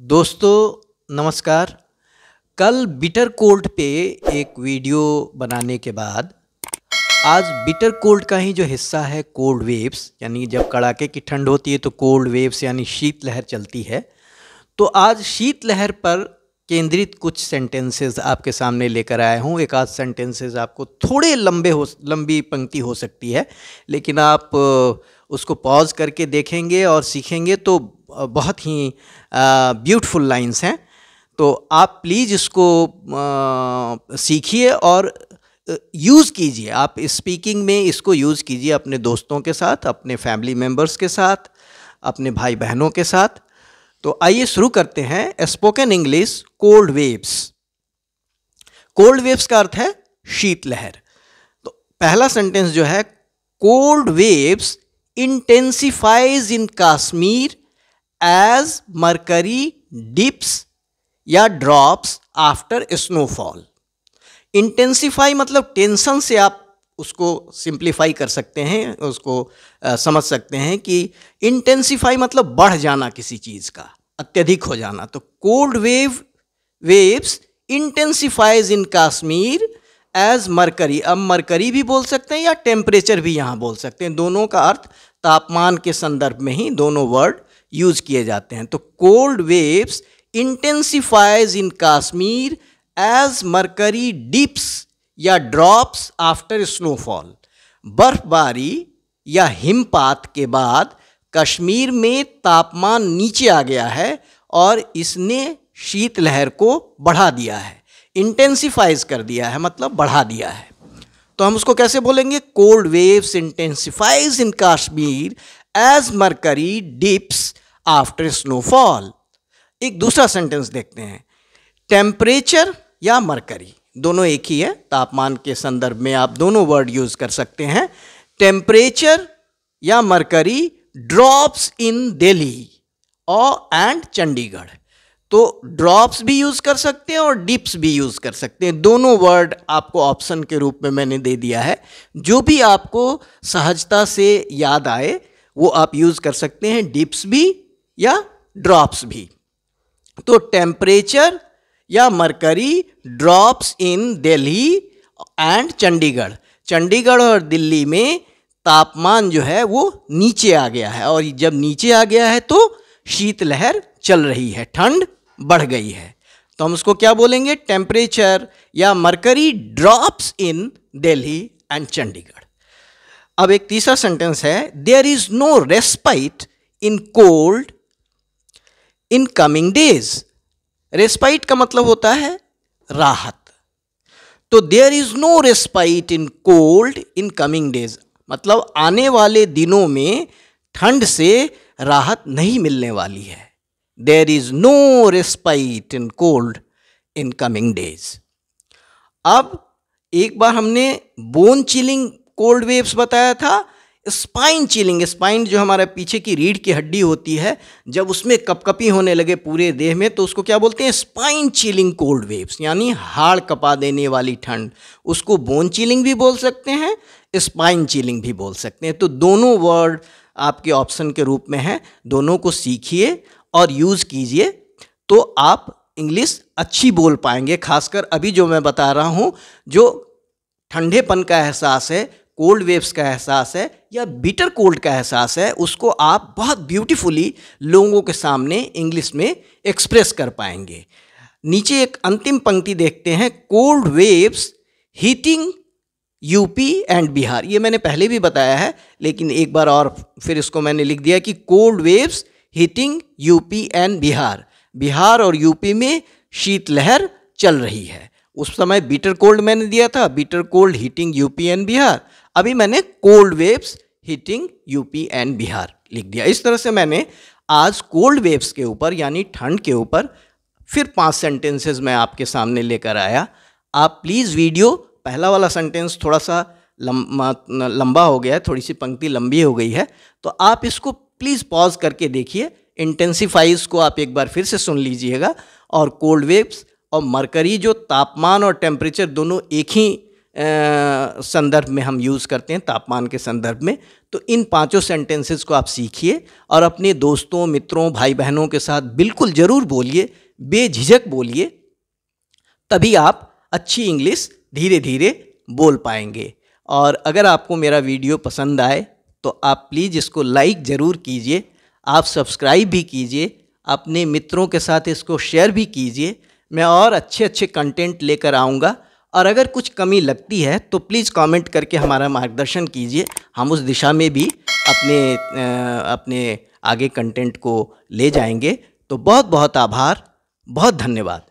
दोस्तों नमस्कार। कल बिटर कोल्ड पे एक वीडियो बनाने के बाद आज बिटर कोल्ड का ही जो हिस्सा है कोल्ड वेव्स, यानी जब कड़ाके की ठंड होती है तो कोल्ड वेव्स यानी शीतलहर चलती है। तो आज शीतलहर पर केंद्रित कुछ सेंटेंसेस आपके सामने लेकर आया हूँ। एक आध सेंटेंसेस आपको थोड़े लंबी पंक्ति हो सकती है, लेकिन आप उसको पॉज करके देखेंगे और सीखेंगे तो बहुत ही ब्यूटीफुल लाइंस हैं। तो आप प्लीज़ इसको सीखिए और यूज़ कीजिए। आप स्पीकिंग में इसको यूज़ कीजिए अपने दोस्तों के साथ, अपने फैमिली मेम्बर्स के साथ, अपने भाई बहनों के साथ। तो आइए शुरू करते हैं। Spoken English cold waves. Cold waves का अर्थ है शीतलहर। तो पहला सेंटेंस जो है, cold waves intensifies in Kashmir as mercury dips या ड्रॉप्स आफ्टर स्नोफॉल। इंटेंसिफाई मतलब टेंशन से आप उसको सिंप्लीफाई कर सकते हैं, उसको समझ सकते हैं कि इंटेंसिफाई मतलब बढ़ जाना, किसी चीज़ का अत्यधिक हो जाना। तो cold waves intensifies in Kashmir as mercury. अब मरकरी भी बोल सकते हैं या टेम्परेचर भी यहाँ बोल सकते हैं, दोनों का अर्थ तापमान के संदर्भ में ही दोनों वर्ड यूज किए जाते हैं। तो cold waves intensifies in Kashmir as mercury dips या ड्रॉप्स आफ्टर स्नोफॉल। बर्फबारी या हिमपात के बाद कश्मीर में तापमान नीचे आ गया है और इसने शीतलहर को बढ़ा दिया है। इंटेंसिफाइज कर दिया है मतलब बढ़ा दिया है। तो हम उसको कैसे बोलेंगे? Cold waves intensifies in Kashmir as mercury dips after snowfall. एक दूसरा सेंटेंस देखते हैं। टेम्परेचर या मरकरी दोनों एक ही है, तापमान के संदर्भ में आप दोनों वर्ड यूज कर सकते हैं। टेम्परेचर या मरकरी ड्रॉप्स इन दिल्ली और एंड चंडीगढ़। तो ड्रॉप्स भी यूज कर सकते हैं और डिप्स भी यूज कर सकते हैं। दोनों वर्ड आपको ऑप्शन के रूप में मैंने दे दिया है। जो भी आपको सहजता से याद आए वो आप यूज कर सकते हैं, डिप्स भी या ड्रॉप्स भी। तो टेम्परेचर या mercury drops in Delhi and Chandigarh. Chandigarh और दिल्ली में तापमान जो है वो नीचे आ गया है, और जब नीचे आ गया है तो शीतलहर चल रही है, ठंड बढ़ गई है। तो हम उसको क्या बोलेंगे? टेम्परेचर या mercury drops in Delhi and Chandigarh. अब एक तीसरा सेंटेंस है, there is no respite in cold in coming days. Respite का मतलब होता है राहत। तो there is no respite in cold in coming days मतलब आने वाले दिनों में ठंड से राहत नहीं मिलने वाली है। There is no respite in cold in coming days. अब एक बार हमने बोन चिलिंग कोल्ड वेव्स बताया था। स्पाइन चिलिंग, स्पाइन जो हमारे पीछे की रीढ़ की हड्डी होती है, जब उसमें कपकपी होने लगे पूरे देह में तो उसको क्या बोलते हैं? स्पाइन चिलिंग कोल्ड वेव्स, यानी हाड़ कपा देने वाली ठंड। उसको बोन चिलिंग भी बोल सकते हैं, स्पाइन चिलिंग भी बोल सकते हैं। तो दोनों वर्ड आपके ऑप्शन के रूप में हैं। दोनों को सीखिए और यूज़ कीजिए तो आप इंग्लिश अच्छी बोल पाएंगे। खासकर अभी जो मैं बता रहा हूँ, जो ठंडेपन का एहसास है, कोल्ड वेव्स का एहसास है या बिटर कोल्ड का एहसास है, उसको आप बहुत ब्यूटीफुली लोगों के सामने इंग्लिश में एक्सप्रेस कर पाएंगे। नीचे एक अंतिम पंक्ति देखते हैं, cold waves heating UP and Bihar. ये मैंने पहले भी बताया है, लेकिन एक बार और फिर इसको मैंने लिख दिया कि cold waves heating UP and Bihar. Bihar और यूपी में शीतलहर चल रही है। उस समय बिटर कोल्ड मैंने दिया था, bitter cold heating UP and Bihar. अभी मैंने cold waves heating UP and Bihar लिख दिया। इस तरह से मैंने आज कोल्ड वेव्स के ऊपर यानी ठंड के ऊपर फिर 5 सेंटेंसेस मैं आपके सामने लेकर आया। आप प्लीज़ वीडियो, पहला वाला सेंटेंस थोड़ा सा लंबा हो गया है, थोड़ी सी पंक्ति लंबी हो गई है, तो आप इसको प्लीज़ पॉज करके देखिए। इंटेंसिफाइज को आप एक बार फिर से सुन लीजिएगा। और कोल्ड वेव्स और मरकरी जो तापमान और टेम्परेचर दोनों एक ही संदर्भ में हम यूज़ करते हैं, तापमान के संदर्भ में। तो इन 5 सेंटेंसेस को आप सीखिए और अपने दोस्तों, मित्रों, भाई बहनों के साथ बिल्कुल ज़रूर बोलिए, बेझिझक बोलिए, तभी आप अच्छी इंग्लिश धीरे धीरे बोल पाएंगे। और अगर आपको मेरा वीडियो पसंद आए तो आप प्लीज़ इसको लाइक ज़रूर कीजिए, आप सब्सक्राइब भी कीजिए, अपने मित्रों के साथ इसको शेयर भी कीजिए। मैं और अच्छे अच्छे कंटेंट लेकर आऊँगा, और अगर कुछ कमी लगती है तो प्लीज़ कमेंट करके हमारा मार्गदर्शन कीजिए, हम उस दिशा में भी अपने आगे कंटेंट को ले जाएंगे। तो बहुत बहुत आभार, बहुत धन्यवाद।